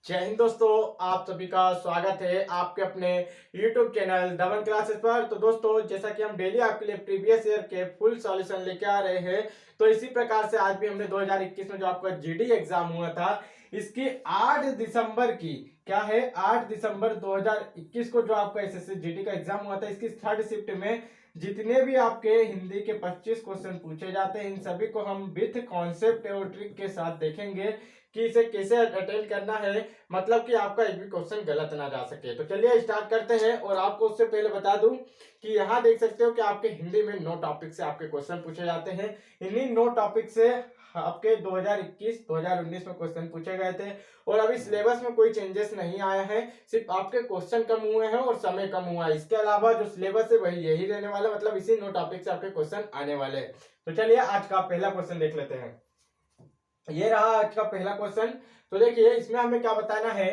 जय हिंद दोस्तों। आप सभी का स्वागत है आपके अपने YouTube चैनल दमन क्लासेस पर। तो दोस्तों, जैसा कि हम डेली आपके लिए प्रीवियस ईयर के फुल सॉल्यूशन लेके आ रहे हैं, तो इसी प्रकार से आज भी हमने 2021 में जो आपका जीडी एग्जाम हुआ था, इसकी 8 दिसंबर की क्या है 8 दिसंबर 2021 को जो आपका एसएससी जीडी का एग्जाम हुआ था, इसकी थर्ड शिफ्ट में जितने भी आपके हिंदी के 25 क्वेश्चन पूछे जाते हैं, इन सभी को हम विथ कॉन्सेप्ट और ट्रिक के साथ देखेंगे कि इसे कैसे अटेंड करना है, मतलब कि आपका एक भी क्वेश्चन गलत ना जा सके। तो चलिए स्टार्ट करते हैं। और आपको उससे पहले बता दूं कि यहाँ देख सकते हो कि आपके हिंदी में 9 टॉपिक से आपके क्वेश्चन पूछे जाते हैं। इन्हीं 9 टॉपिक से आपके 2021 2019 में क्वेश्चन पूछे गए थे और अभी सिलेबस में कोई चेंजेस नहीं आया है, सिर्फ आपके क्वेश्चन कम हुए हैं और समय कम हुआ है। इसके अलावा जो सिलेबस है वही यही रहने वाला, मतलब इसी 9 टॉपिक से आपके क्वेश्चन आने वाले हैं। तो चलिए आज का पहला क्वेश्चन देख लेते हैं। ये रहा आज का पहला क्वेश्चन। तो देखिए, इसमें हमें क्या बताना है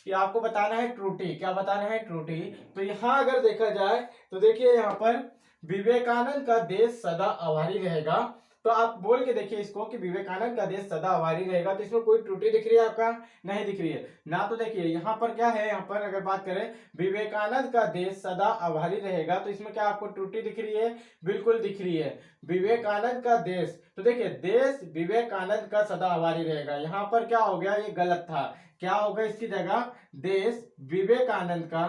कि आपको बताना है त्रुटि। क्या बताना है? त्रुटि। तो यहां अगर देखा जाए तो देखिए, यहां पर विवेकानंद का देश सदा आभारी रहेगा। तो आप बोल के देखिए इसको कि विवेकानंद का देश सदा आभारी रहेगा। तो इसमें कोई त्रुटि दिख रही है? आपका नहीं दिख रही है ना। तो देखिए यहाँ पर क्या है, यहाँ पर अगर बात करें विवेकानंद का देश सदा आभारी रहेगा, तो इसमें क्या आपको त्रुटि दिख रही है? बिल्कुल दिख रही है। विवेकानंद का देश, तो देखिए देश विवेकानंद का सदा आभारी रहेगा। यहाँ पर क्या हो गया, ये गलत था। क्या होगा इसकी जगह? देश विवेकानंद का,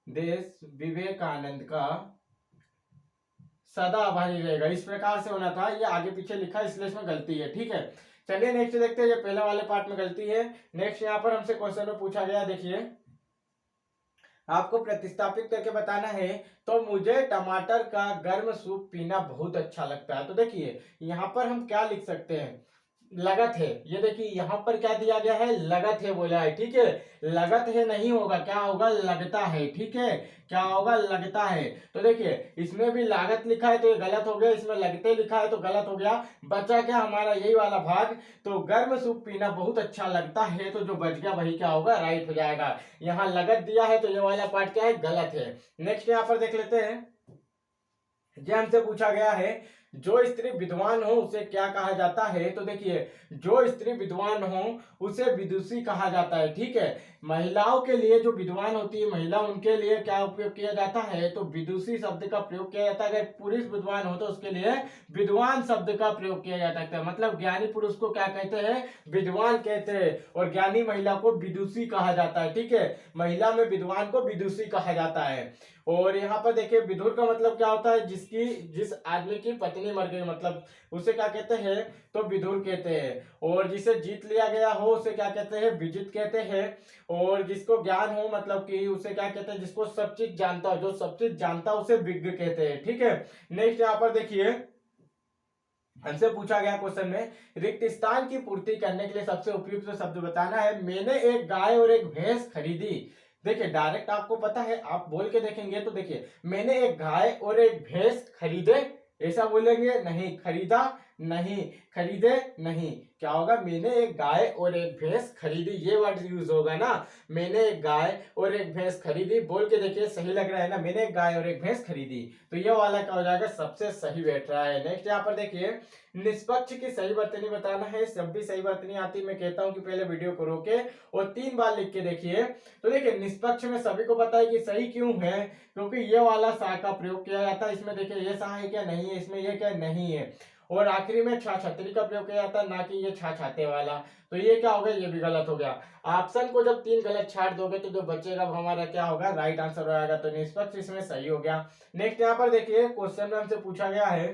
देश विवेकानंद का सदा आभारी रहेगा। इस प्रकार से होना था, ये आगे पीछे लिखा इसलिए इसमें गलती है। ठीक है, चलिए नेक्स्ट देखते हैं। ये पहले वाले पार्ट में गलती है। नेक्स्ट यहाँ पर हमसे क्वेश्चन में पूछा गया, देखिए आपको प्रतिस्थापित करके बताना है। तो मुझे टमाटर का गर्म सूप पीना बहुत अच्छा लगता है। तो देखिए यहाँ पर हम क्या लिख सकते हैं? लगत है। ये देखिए यहाँ पर क्या दिया गया है? लगत है बोला है। ठीक है, लगत है नहीं होगा, क्या होगा? लगता है। ठीक है, क्या होगा? लगता है। तो देखिए इसमें भी लागत लिखा है तो ये गलत हो गया, इसमें लगते लिखा है तो गलत हो गया। बचा क्या हमारा? यही वाला भाग। तो गर्म सूप पीना बहुत अच्छा लगता है, तो जो बच गया वही क्या होगा? राइट हो जाएगा। यहाँ लगत दिया है तो ये वाला पार्ट क्या है? गलत है। नेक्स्ट यहाँ पर देख लेते हैं। ये हमसे पूछा गया है, जो स्त्री विद्वान हो उसे क्या कहा जाता है? तो देखिए जो स्त्री विद्वान हो उसे विदुषी कहा जाता है। ठीक है, महिलाओं के लिए जो विद्वान होती है महिला, उनके लिए क्या उपयोग किया जाता है? तो विदुषी शब्द का प्रयोग किया जाता है। अगर पुरुष विद्वान हो तो उसके लिए विद्वान शब्द का प्रयोग किया जाता है। मतलब ज्ञानी पुरुष को क्या कहते हैं? विद्वान कहते हैं, और ज्ञानी महिला को विदुषी कहा जाता है। ठीक है, महिला में विद्वान को विदुषी कहा जाता है। और यहाँ पर देखिए विदुर का मतलब क्या होता है? जिस आदमी की पत्नी मर गई, मतलब उसे क्या कहते हैं? तो विदुर कहते हैं। और जिसे जीत लिया गया हो उसे क्या कहते हैं? विजित कहते हैं। और जिसको ज्ञान हो, मतलब कि उसे क्या कहते हैं? जिसको सब चीज जानता हो, जो सब चीज जानता हो उसे विज्ञ कहते हैं। ठीक है, नेक्स्ट यहाँ पर देखिए हमसे पूछा गया क्वेश्चन में, रिक्त स्थान की पूर्ति करने के लिए सबसे उपयुक्त शब्द बताना है। मैंने एक गाय और एक भैंस खरीदी। देखिए डायरेक्ट आपको पता है, आप बोल के देखेंगे तो देखिए मैंने एक गाय और एक भैंस खरीदे, ऐसा बोलेंगे नहीं। खरीदा नहीं, खरीदे नहीं, क्या होगा? मैंने एक गाय और एक भैंस खरीदी, ये वर्ड यूज होगा ना। मैंने एक गाय और एक भैंस खरीदी, बोल के देखिए सही लग रहा है ना। मैंने एक गाय और एक भैंस खरीदी, तो ये वाला क्या हो जाएगा? सबसे सही बैठ रहा है। नेक्स्ट यहाँ पर देखिए, निष्पक्ष की सही वर्तनी बताना है। जब भी सही वर्तनी आती मैं कहता हूं कि पहले वीडियो को रोके और 3 बार लिख के देखिए। तो देखिए निष्पक्ष में सभी को पता है कि सही क्यों है, क्योंकि ये वाला सा का प्रयोग किया जाता है। इसमें देखिए ये सा है क्या? नहीं है। इसमें ये क्या? नहीं है। और आखिरी में छा छतरी का प्रयोग किया जाता है, ना कि ये छा छाते वाला। तो ये क्या हो गया? ये भी गलत हो गया। ऑप्शन को जब 3 गलत छाट दोगे तो जो बचेगा वो हमारा क्या होगा? राइट आंसर हो जाएगा। तो निष्पक्ष इसमें सही हो गया। नेक्स्ट यहाँ पर देखिए क्वेश्चन में हमसे पूछा गया है,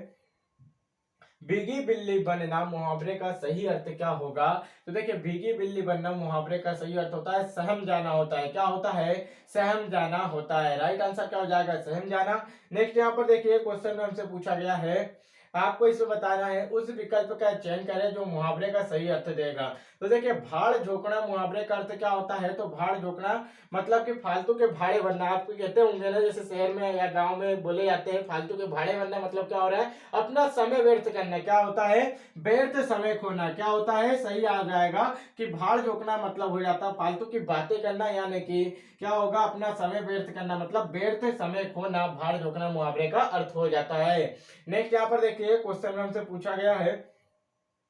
भीगी बिल्ली बनना मुहावरे का सही अर्थ क्या होगा? तो देखिए भीगी बिल्ली बनना मुहावरे का सही अर्थ होता है सहम जाना होता है। क्या होता है? सहम जाना होता है। राइट आंसर क्या हो जाएगा? सहम जाना। नेक्स्ट यहाँ पर देखिए क्वेश्चन में हमसे पूछा गया है, आपको इसमें बताना है उस विकल्प का चयन करें जो मुहावरे का सही अर्थ देगा। तो देखिए भाड़ झोंकना मुहावरे का अर्थ क्या होता है? तो भाड़ झोंकना मतलब कि फालतू के भाड़े बनना। आप कहते होंगे ना, जैसे शहर में या गांव में बोले जाते हैं फालतू के भाड़े बनना, मतलब क्या हो रहा है? अपना समय व्यर्थ करना। क्या होता है? व्यर्थ समय खोना। क्या होता है? सही आ जाएगा कि भाड़ झोंकना मतलब हो जाता है फालतू की बातें करना, यानी कि क्या होगा? अपना समय व्यर्थ करना, मतलब व्यर्थ समय खोना भाड़ झोंकना मुहावरे का अर्थ हो जाता है। नेक्स्ट यहाँ पर देखिए क्वेश्चन में हमसे पूछा गया है,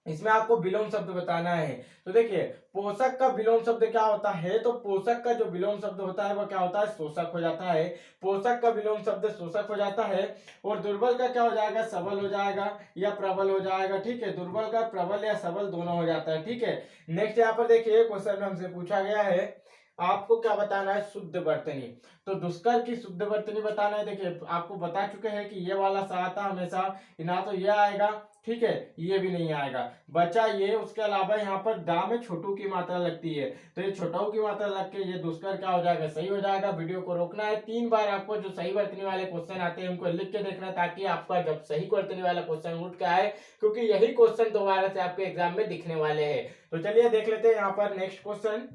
इसमें आपको विलोम शब्द बताना है। तो देखिए पोषक का विलोम शब्द क्या होता है, तो पोषक का जो विलोम शब्द होता है वो क्या होता है, शोषक हो जाता है। पोषक का विलोम शब्द शोषक हो जाता है। और दुर्बल का क्या हो जाएगा, सबल हो जाएगा या प्रबल हो जाएगा। ठीक है, दुर्बल का प्रबल या सबल दोनों हो जाता है। ठीक है, नेक्स्ट यहाँ पर देखिए क्वेश्चन में हमसे पूछा गया है, आपको क्या बताना है, शुद्ध वर्तनी। तो दुष्कर की शुद्ध वर्तनी बताना है। देखिए आपको बता चुके हैं कि ये वाला सहायता हमेशा ना तो ये आएगा, ठीक है, ये भी नहीं आएगा, बचा ये। उसके अलावा यहाँ पर दा में छोटू की मात्रा लगती है, तो ये छोटाऊ की मात्रा लग के ये दुष्कर क्या हो जाएगा, सही हो जाएगा। वीडियो को रोकना है, 3 बार आपको जो सही वर्तनी वाले क्वेश्चन आते हैं उनको लिख के देखना है, ताकि आपका जब सही वर्तनी वाला क्वेश्चन उठ के आए, क्योंकि यही क्वेश्चन दोबारा से आपके एग्जाम में दिखने वाले हैं। तो चलिए देख लेते हैं यहाँ पर नेक्स्ट क्वेश्चन।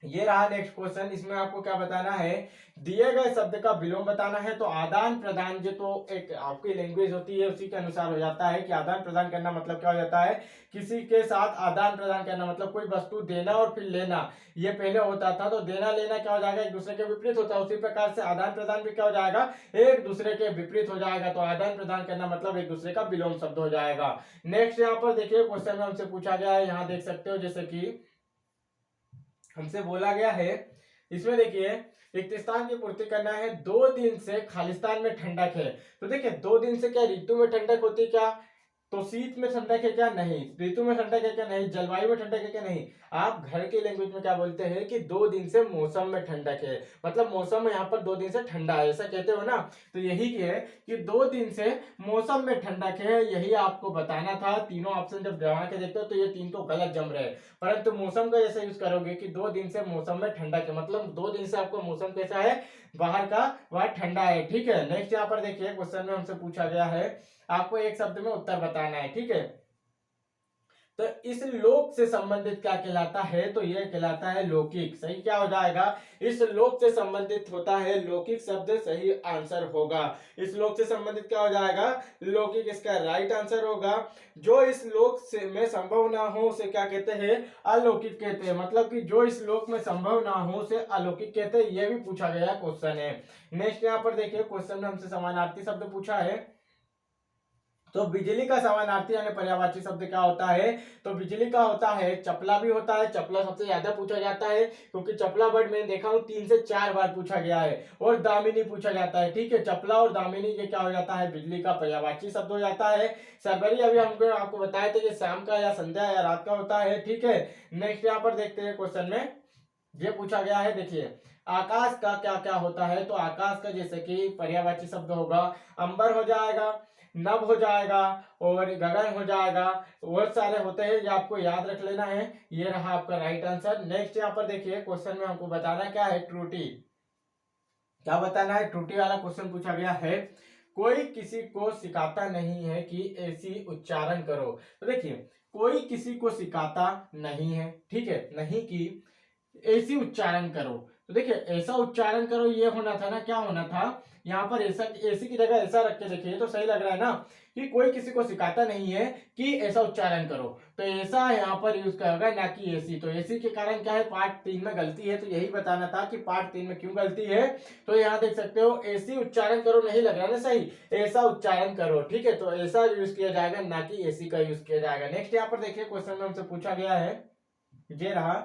ये रहा नेक्स्ट क्वेश्चन। इसमें आपको क्या बताना है, दिए गए शब्द का विलोम बताना है। तो आदान प्रदान जो तो एक आपकी लैंग्वेज होती है उसी के अनुसार हो जाता है कि आदान प्रदान करना मतलब क्या हो जाता है, किसी के साथ आदान प्रदान करना मतलब कोई वस्तु देना और फिर लेना, ये पहले होता था। तो देना लेना क्या हो जाएगा, एक दूसरे के विपरीत होता है। उसी प्रकार से आदान प्रदान भी क्या हो जाएगा, एक दूसरे के विपरीत हो जाएगा। तो आदान प्रदान करना मतलब एक दूसरे का विलोम शब्द हो जाएगा। नेक्स्ट यहाँ पर देखिए क्वेश्चन में हमसे पूछा गया है, यहाँ देख सकते हो जैसे कि हमसे बोला गया है, इसमें देखिए रिक्तस्थान की पूर्ति करना है। 2 दिन से खालिस्तान में ठंडक है। तो देखिए 2 दिन से क्या ऋतु में ठंडक होती है क्या, तो शीत में ठंडक है क्या, नहीं। ऋतु में ठंडक है क्या, नहीं। जलवायु में ठंडक है क्या, नहीं। आप घर की लैंग्वेज में क्या बोलते हैं कि 2 दिन से मौसम में ठंडक है, मतलब मौसम में यहाँ पर 2 दिन से ठंडा है, ऐसा कहते हो ना। तो यही है कि 2 दिन से मौसम में ठंडक है, यही आपको बताना था। तीनों ऑप्शन जब जमा के देखते हो तो ये 3 तो गलत जम रहे हैं, परंतु मौसम का जैसे यूज करोगे कि 2 दिन से मौसम में ठंडक है, मतलब 2 दिन से आपको मौसम कैसा है, बाहर का वह ठंडा है। ठीक है, नेक्स्ट यहाँ पर देखिए क्वेश्चन में हमसे पूछा गया है, आपको एक शब्द में उत्तर बताना है। ठीक है, तो इस लोक से संबंधित क्या कहलाता है, तो यह कहलाता है लौकिक। सही क्या हो जाएगा, इस लोक से संबंधित होता है लौकिक शब्द, सही आंसर होगा। इस लोक से संबंधित क्या हो जाएगा, लौकिक, इसका राइट आंसर होगा। जो इस लोक से में संभव ना हो उसे क्या कहते हैं, अलौकिक कहते हैं। मतलब कि जो इस लोक में संभव ना हो उसे अलौकिक कहते हैं। यह भी पूछा गया क्वेश्चन है। नेक्स्ट यहाँ पर देखिए क्वेश्चन में हमसे समानार्थी शब्द पूछा है। तो बिजली का समानार्थी यानी पर्यायवाची शब्द क्या होता है, तो बिजली का होता है चपला भी होता है। चपला सबसे ज्यादा पूछा जाता है, क्योंकि चपला वर्ड मैंने देखा हूं 3 से 4 बार पूछा गया है। और दामिनी पूछा जाता है। ठीक है, चपला और दामिनी ये क्या हो जाता है, बिजली का पर्यायवाची शब्द हो जाता है। सरबरी अभी हमको आपको बताया था कि शाम का या संध्या या रात का होता है। ठीक है, नेक्स्ट यहाँ पर देखते हैं क्वेश्चन में ये पूछा गया है। देखिए आकाश का क्या क्या होता है, तो आकाश का जैसे कि पर्यायवाची शब्द होगा, अंबर हो जाएगा, नभ हो जाएगा और गगन हो जाएगा। बहुत सारे होते हैं, ये आपको याद रख लेना है। ये रहा आपका राइट आंसर। नेक्स्ट यहाँ पर देखिए क्वेश्चन में हमको बताना क्या है, त्रुटि। क्या बताना है, त्रुटि वाला क्वेश्चन पूछा गया है। कोई किसी को सिखाता नहीं है कि ऐसी उच्चारण करो। तो देखिए कोई किसी को सिखाता नहीं है, ठीक है, नहीं कि ऐसी उच्चारण करो। तो देखिए ऐसा उच्चारण करो ये होना था ना, क्या होना था यहाँ पर, ऐसा ऐसी की जगह ऐसा रख के देखिए तो सही लग रहा है ना, कि कोई किसी को सिखाता नहीं है कि ऐसा उच्चारण करो। तो ऐसा यहाँ पर यूज करेगा ना कि ऐसी। तो ऐसी के कारण क्या है, पार्ट 3 में गलती है। तो यही बताना था कि पार्ट 3 में क्यों गलती है। तो यहाँ देख सकते हो ऐसी उच्चारण करो नहीं लग रहा ना सही, ऐसा उच्चारण करो। ठीक है, तो ऐसा यूज किया जाएगा ना कि ऐसी का यूज किया जाएगा। नेक्स्ट यहाँ पर देखिए क्वेश्चन में हमसे पूछा गया है, ये रहा,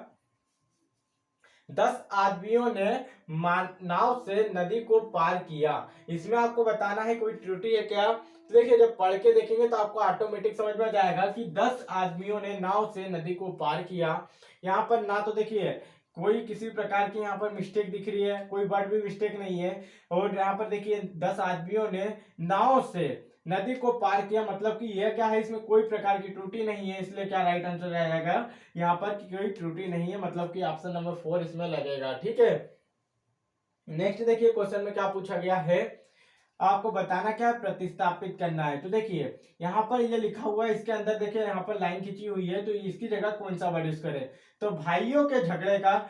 10 आदमियों ने नाव से नदी को पार किया। इसमें आपको बताना है कोई त्रुटि है क्या। तो देखिए जब पढ़ के देखेंगे तो आपको ऑटोमेटिक समझ में आ जाएगा कि 10 आदमियों ने नाव से नदी को पार किया। यहाँ पर ना तो देखिए कोई किसी प्रकार की यहाँ पर मिस्टेक दिख रही है, कोई वर्ड भी मिस्टेक नहीं है। और यहाँ पर देखिए 10 आदमियों ने नाव से नदी को पार किया, मतलब कि यह क्या है, इसमें कोई प्रकार की त्रुटि नहीं है, इसलिए क्या राइट आंसर रहेगा यहाँ पर कि कोई त्रुटि नहीं है, मतलब कि ऑप्शन नंबर 4 इसमें लगेगा। ठीक है, नेक्स्ट देखिए क्वेश्चन में क्या पूछा गया है, आपको बताना क्या है, प्रतिस्थापित करना है। तो देखिए यहाँ पर ये लिखा हुआ है, इसके अंदर देखिए यहाँ पर लाइन खींची हुई है, तो इसकी जगह कौन सा वर्ड यूज करें। तो भाइयों के झगड़े का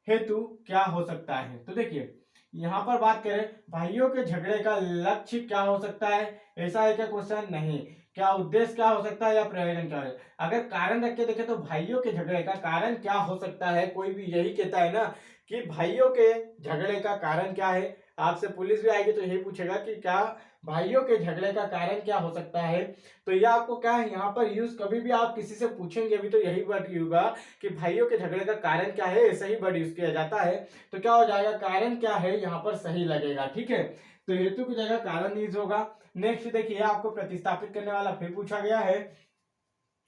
हेतु क्या हो सकता है। तो देखिए यहाँ पर बात करें भाइयों के झगड़े का लक्ष्य क्या हो सकता है, ऐसा है क्या क्वेश्चन, नहीं। क्या उद्देश्य क्या हो सकता है या प्रयोजन क्या है। अगर कारण रख के देखें तो भाइयों के झगड़े का कारण क्या हो सकता है, कोई भी यही कहता है ना कि भाइयों के झगड़े का कारण क्या है। आपसे पुलिस भी आएगी तो यही पूछेगा कि क्या भाइयों के झगड़े का कारण क्या हो सकता है। तो यह आपको क्या है यहाँ पर यूज, कभी भी आप किसी से पूछेंगे अभी तो यही वर्ड होगा कि भाइयों के झगड़े का कारण क्या है, ऐसा ही वर्ड यूज किया जाता है। तो क्या हो जाएगा, कारण क्या है यहाँ पर सही लगेगा, ठीक है। तो हेतु की जगह कारण यूज होगा। नेक्स्ट देखिए, आपको प्रतिस्थापित करने वाला फिर पूछा गया है।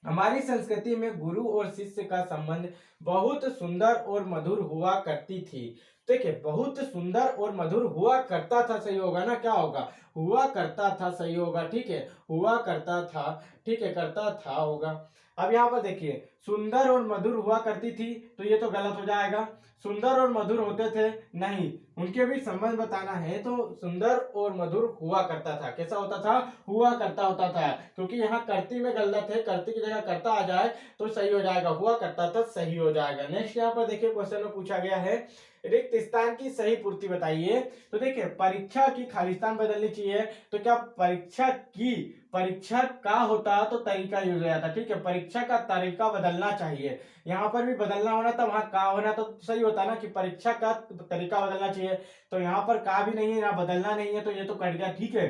हमारी संस्कृति में गुरु और शिष्य का संबंध बहुत सुंदर और मधुर हुआ करती थी। देखिए, बहुत सुंदर और मधुर हुआ करता था, सही होगा ना, क्या होगा, हुआ करता था, सही होगा, ठीक है, हुआ करता था, ठीक है, करता था होगा। अब यहाँ पर देखिए, सुंदर और मधुर हुआ करती थी, तो ये तो गलत हो जाएगा। सुंदर और मधुर होते थे, नहीं, उनके भी संबंध बताना है तो सुंदर और मधुर हुआ करता था, कैसा होता था, हुआ करता होता था, क्योंकि यहाँ करती में गलत है, करती की जगह करता आ जाए तो सही हो जाएगा, हुआ करता था सही हो जाएगा। नेक्स्ट यहाँ पर देखिए, क्वेश्चन में पूछा गया है रिक्त स्थान की सही पूर्ति बताइए। तो देखिए, परीक्षा की खालिस्तान बदलनी चाहिए, तो क्या परीक्षा की, परीक्षा का होता तो तरीका यूज हो जाता, ठीक है, परीक्षा का तरीका बदलना चाहिए, यहाँ पर भी बदलना होना था, वहां का होना तो सही होता ना कि परीक्षा का तरीका बदलना चाहिए। तो यहाँ पर का भी नहीं है, यहाँ बदलना नहीं है, तो ये तो कट गया, ठीक है।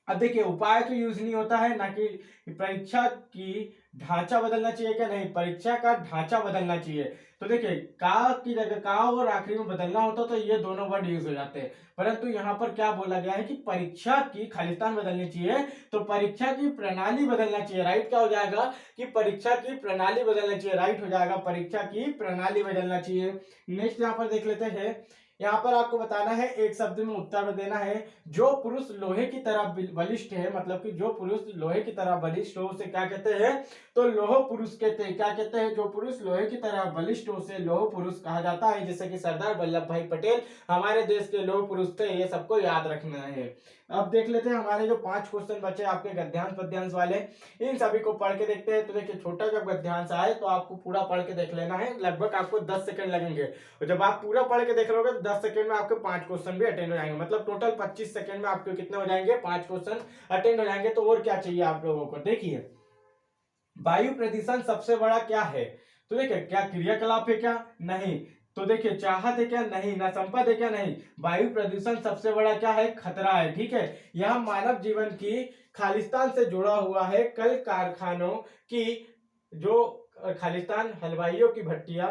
अब देखिए, उपाय तो यूज नहीं होता है ना, कि परीक्षा की ढांचा बदलना चाहिए क्या, नहीं, परीक्षा का ढांचा बदलना चाहिए। तो देखिए, का की जगह का और आखिरी में बदलना होता तो ये दोनों वर्ड यूज हो जाते हैं, परंतु यहाँ पर क्या बोला गया है कि परीक्षा की खालिस्तान बदलनी चाहिए, तो परीक्षा की प्रणाली बदलना चाहिए, राइट क्या हो जाएगा कि परीक्षा की प्रणाली बदलना चाहिए, राइट हो जाएगा, परीक्षा की प्रणाली बदलना चाहिए। नेक्स्ट यहाँ पर देख लेते हैं, यहाँ पर आपको बताना है, एक शब्द में उत्तर देना है। जो पुरुष लोहे की तरह बलिष्ठ है, मतलब कि जो पुरुष लोहे की तरह बलिष्ठ हो उसे क्या कहते हैं, तो लोह पुरुष कहते हैं, क्या कहते हैं, जो पुरुष लोहे की तरह बलिष्ठ हो उसे लोह पुरुष कहा जाता है, जैसे कि सरदार वल्लभ भाई पटेल हमारे देश के लोह पुरुष थे, ये सबको याद रखना है। अब देख लेते हैं हमारे जो 5 क्वेश्चन बचे आपके गद्यांश पद्यांश वाले, इन सभी को पढ़ के देखते हैं। तो देखिए, छोटा जब गद्यांश आए तो आपको पूरा पढ़ के देख लेना है, लगभग आपको 10 सेकंड लगेंगे, और जब आप पूरा पढ़ के देख लोगे तो 10 सेकंड में आपके 5 क्वेश्चन भी अटेंड हो जाएंगे, मतलब टोटल 25 सेकंड में आपके कितने हो जाएंगे, 5 क्वेश्चन अटेंड हो जाएंगे। तो और क्या चाहिए आप लोगों को, देखिए, वायु प्रदूषण सबसे बड़ा क्या है, तो देखिए, क्या क्रियाकलाप है क्या, नहीं, तो देखिए, चाहत है क्या, नहीं, ना संपद है क्या, नहीं, वायु प्रदूषण सबसे बड़ा क्या है, खतरा है, ठीक है। यह मानव जीवन की खालिस्तान से जुड़ा हुआ है, कल कारखानों की जो खालिस्तान, हलवाइयों की भट्टियां,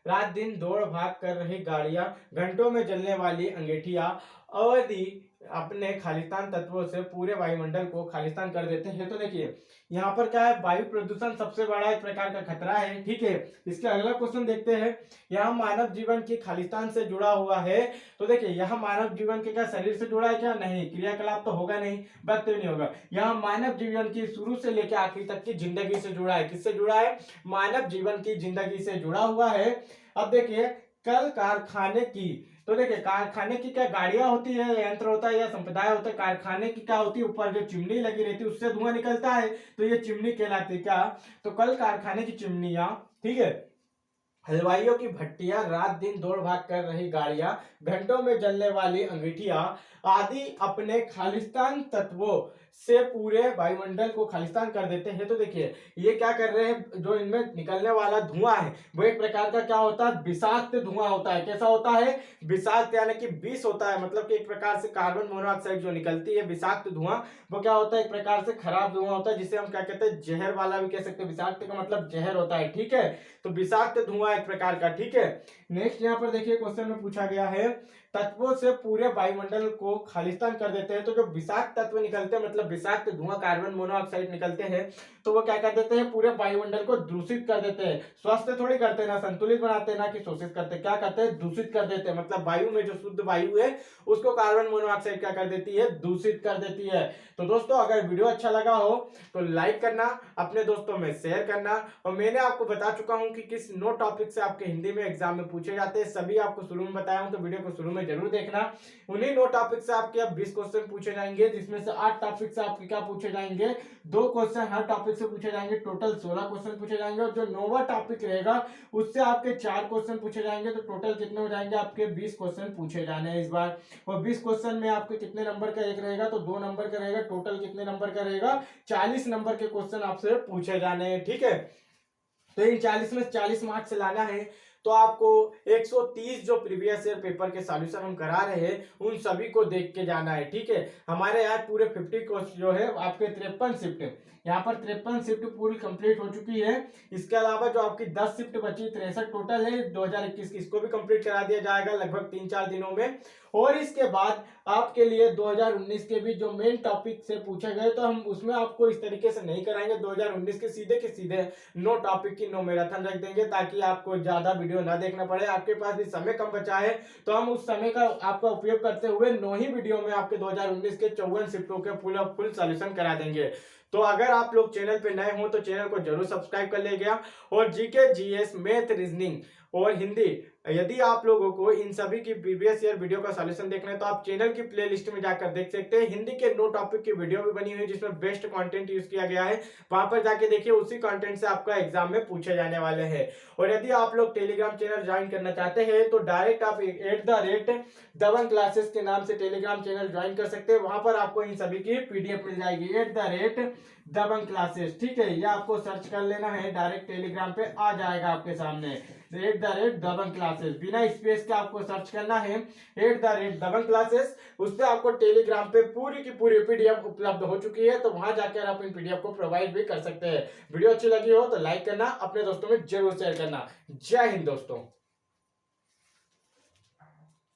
रात दिन दौड़ भाग कर रही गाड़ियां, घंटों में जलने वाली अंगीठियां, अवधि अपने खालिस्तान तत्वों से पूरे वायुमंडल को खालिस्तान कर देते हैं। तो देखिए, यहाँ पर क्या है, वायु प्रदूषण सबसे बड़ा एक प्रकार का खतरा है, ठीक है। इसके अगला क्वेश्चन देखते हैं, यह मानव जीवन की खालिस्तान से जुड़ा हुआ है। तो देखिए, यह मानव जीवन के क्या शरीर से जुड़ा है क्या, नहीं, क्रियाकलाप तो होगा नहीं, वक्त नहीं होगा। यह मानव जीवन की शुरू से लेकर आखिर तक की जिंदगी से जुड़ा है, किससे जुड़ा है, मानव जीवन की जिंदगी से जुड़ा हुआ है। अब देखिए, कल कारखाने की, तो देखिए, कारखाने की क्या गाड़ियां होती है, यंत्र होता है या संप्रदाय होता है, कारखाने की क्या होती है, ऊपर जो चिमनी लगी रहती है उससे धुआं निकलता है, तो ये चिमनी कहलाती है क्या, तो कल कारखाने की चिमनियां, ठीक है, हलवाइयों की भट्टियां, रात दिन दौड़ भाग कर रही गाड़ियां, घंटों में जलने वाली अंगीठियां आदि अपने खालिस्तान तत्वों से पूरे वायुमंडल को खालिस्तान कर देते हैं। तो देखिए, ये क्या कर रहे हैं, जो इनमें निकलने वाला धुआं है वो एक प्रकार का क्या होता है, विषाक्त धुआं होता है, कैसा होता है, विषाक्त यानी कि विष होता है, मतलब कि एक प्रकार से कार्बन मोनोऑक्साइड जो निकलती है विषाक्त धुआं, वो क्या होता है, एक प्रकार से खराब धुआं होता है, जिसे हम क्या कहते हैं, जहर वाला भी कह सकते हैं, विषाक्त का मतलब जहर होता है, ठीक है। तो विषाक्त धुआं एक प्रकार का, ठीक है। नेक्स्ट यहाँ पर देखिए, क्वेश्चन में पूछा गया है, तत्वों से पूरे वायुमंडल को खालिस्तान कर देते हैं। तो जो विषाक्त तत्व निकलते हैं, मतलब विषाक्त धुआं, कार्बन मोनोऑक्साइड निकलते हैं, तो वो क्या कर देते हैं, पूरे वायुमंडल को दूषित कर देते हैं। स्वस्थ थोड़ी करते ना, संतुलित बनाते ना कि शोषित करते, क्या करते हैं, दूषित कर देते हैं, मतलब वायु में जो शुद्ध वायु है उसको कार्बन मोनोऑक्साइड क्या कर देती है, दूषित कर देती है। तो दोस्तों, अगर वीडियो अच्छा लगा हो तो लाइक करना, अपने दोस्तों में शेयर करना, और मैंने आपको बता चुका हूं कि किस 9 टॉपिक से आपके हिंदी में एग्जाम में पूछे जाते हैं, सभी आपको शुरू में बताया हूं, तो वीडियो को शुरू में जरूर देखना। उन्हीं 9 टॉपिक से आपके अब 20 क्वेश्चन पूछे जाएंगे, जिसमें से 8 टॉपिक से आपके क्या पूछे जाएंगे, 2 क्वेश्चन हर टॉपिक से पूछे जाएंगे, टोटल 16 क्वेश्चन पूछे जाएंगे, और जो 9वां टॉपिक रहेगा उससे आपके 4 क्वेश्चन पूछे जाएंगे, तो टोटल कितने हो जाएंगे, आपके 20 क्वेश्चन पूछे जाने हैं इस बार। और 20 क्वेश्चन में आपके कितने नंबर का एक रहेगा, तो 2 नंबर का रहेगा, टोटल कितने नंबर का रहेगा, 40 नंबर के क्वेश्चन आपसे पूछे जाने हैं, ठीक है। तो इन 40 में 40 मार्क्स लाना है। तो आपको 130 जो प्रीवियस ईयर पेपर के सॉल्यूशन हम करा रहे हैं उन सभी को देख के जाना है, ठीक है। हमारे यहाँ पूरे 50 क्वेश्चन जो है आपके 53 शिफ्ट, यहाँ पर 53 शिफ्ट पूरी कंप्लीट हो चुकी है। इसके अलावा जो आपकी 10 शिफ्ट बची 63 टोटल है 2021 की, इसको भी कंप्लीट करा दिया जाएगा लगभग 3-4 दिनों में। और इसके बाद आपके लिए 2019 के भी जो मेन टॉपिक से पूछे गए तो हम उसमें आपको इस तरीके से नहीं कराएंगे, 2019 के सीधे नो टॉपिक की नो मैराथन रख देंगे ताकि आपको ज्यादा वीडियो ना देखना पड़े। आपके पास भी समय कम बचा है तो हम उस समय का आपका उपयोग करते हुए 9 ही वीडियो में आपके 2019 के 54 शिफ्टों के फुल सॉल्यूशन करा देंगे। तो अगर आप लोग चैनल पे नए हो तो चैनल को जरूर सब्सक्राइब कर लीजिएगा। और जीके, जीएस, मैथ, रीजनिंग और हिंदी, यदि आप लोगों को इन सभी की प्रीवियस ईयर वीडियो का सॉल्यूशन देखना है तो आप चैनल की प्लेलिस्ट में जाकर देख सकते हैं। हिंदी के नो टॉपिक की वीडियो भी बनी हुई है जिसमें बेस्ट कंटेंट यूज किया गया है, वहां पर जाके देखिए, उसी कंटेंट से आपका एग्जाम में पूछे जाने वाले हैं। और यदि आप लोग टेलीग्राम चैनल ज्वाइन करना चाहते हैं तो डायरेक्ट आप @दबंग क्लासेस के नाम से टेलीग्राम चैनल ज्वाइन कर सकते हैं। वहां पर आपको इन सभी की पीडीएफ मिल जाएगी @दबंग क्लासेस, ठीक है। ये आपको सर्च कर लेना है, डायरेक्ट टेलीग्राम पे आ जाएगा आपके सामने @दबंग क्लासेस, बिना स्पेस के आपको सर्च करना है @दबंग क्लासेस। उस पर आपको टेलीग्राम पे पूरी की पूरी पीडीएफ उपलब्ध हो चुकी है, तो वहां जाकर आप इन पीडीएफ को प्रोवाइड भी कर सकते हैं। वीडियो अच्छी लगी हो तो लाइक करना, अपने दोस्तों में जरूर शेयर करना। जय हिंद दोस्तों।